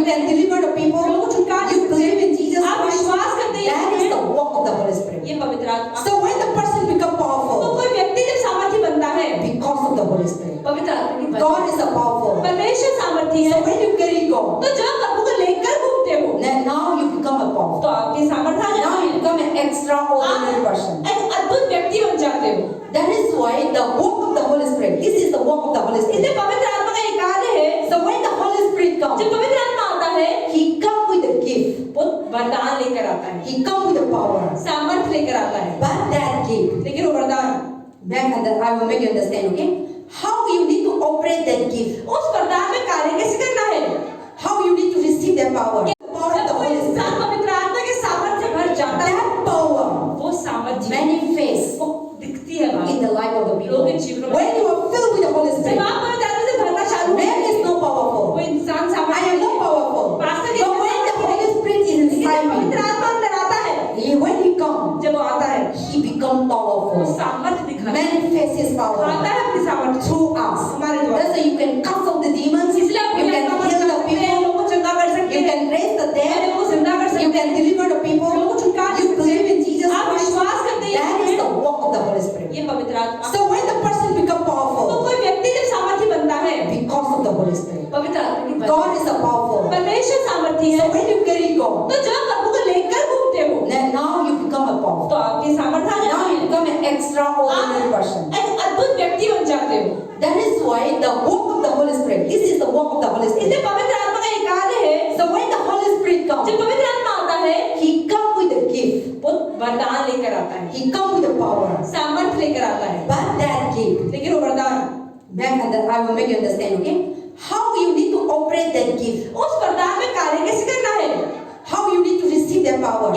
can deliver the people. लोगों को छुटकारा You believe in Jesus आप Christ. विश्वास करते हैं That is the work of the Holy Spirit. ये पवित्र आत्मा So when the person become तो powerful कोई व्यक्ति जब सामर्थी बनता है because of the Holy Spirit. पवित्र आत्मा की वजह God is a powerful. परमेश्वर सामर्थी So है when you carry God, तो जब प्रभु को लेकर घूमते हो then now you become a तो powerful. आपकी सामर्थ्य आ Now जाती you है become an extraordinary person. आप एक अद्भुत व्यक्ति बन जाते हो That is why the work of the Holy Spirit. This is the work of the Holy इसलिए Spirit. पवित्र आत्मा का एक कार्य है So when the Holy Spirit comes, जब पवित्र आत्मा आता है He comes with a gift. वो वरदान लेकर आता है He comes with a power. सामर्थ्य लेकर आता है But that gift, लेकिन वो वरदान I will make you understand, okay? How you need to operate that gift. उस वरदान में कार्य कैसे करना है How you need to receive that power. The power of the जब कोई Holy इंसान Spirit. पवित्र आत्मा के सामर्थ्य से भर जाता है That power वो सामर्थ्य manifests वो दिखती है in the life of the people. लोगों के जीवन में When you are filled with the Holy जब Spirit, आप पवित्र आत्मा से भरना चालू man is not वो powerful. इंसान I सामर्थ्य am not powerful. वास्तव में But when the Holy Spirit is लेकिन inside जब me, पवित्र आत्मा अंदर आता है when He comes, जब वो आता है He becomes वो powerful. सामर्थ्य दिखाता है Manifest His आता power है अपनी सामर्थ्य through us. हमारे द्वारा That's why you can cast out the demons. इसलिए आप You can heal the people. लोगों को चंगा कर सकते You हैं can raise the dead. लोगों को जिंदा कर You सकते can हैं deliver the people. लोगों को छुटकारा You believe in Jesus आप Christ. विश्वास करते हैं That is the work of the Holy Spirit. ये पवित्र आत्मा So when the person become तो powerful कोई व्यक्ति जब सामर्थी बनता है because of the Holy Spirit. पवित्र आत्मा की वजह God is a powerful. परमेश्वर सामर्थी So है when you carry God, तो जब प्रभु को लेकर घूमते हो then now you become a तो powerful. आपकी सामर्थ्य आ Now जाती you है become an extraordinary person. आप एक अद्भुत व्यक्ति बन जाते हो That is why the work of the Holy Spirit. This is the work of the Holy इसलिए Spirit. पवित्र आत्मा का एक कार्य है So when the Holy Spirit comes, जब पवित्र आत्मा आता है He comes with a gift. वो वरदान लेकर आता है He comes with a power. सामर्थ्य लेकर आता है But that gift, लेकिन वो वरदान I will make you understand, okay? How you need to operate that gift. उस वरदान में कार्य कैसे करना है How you need to receive that power.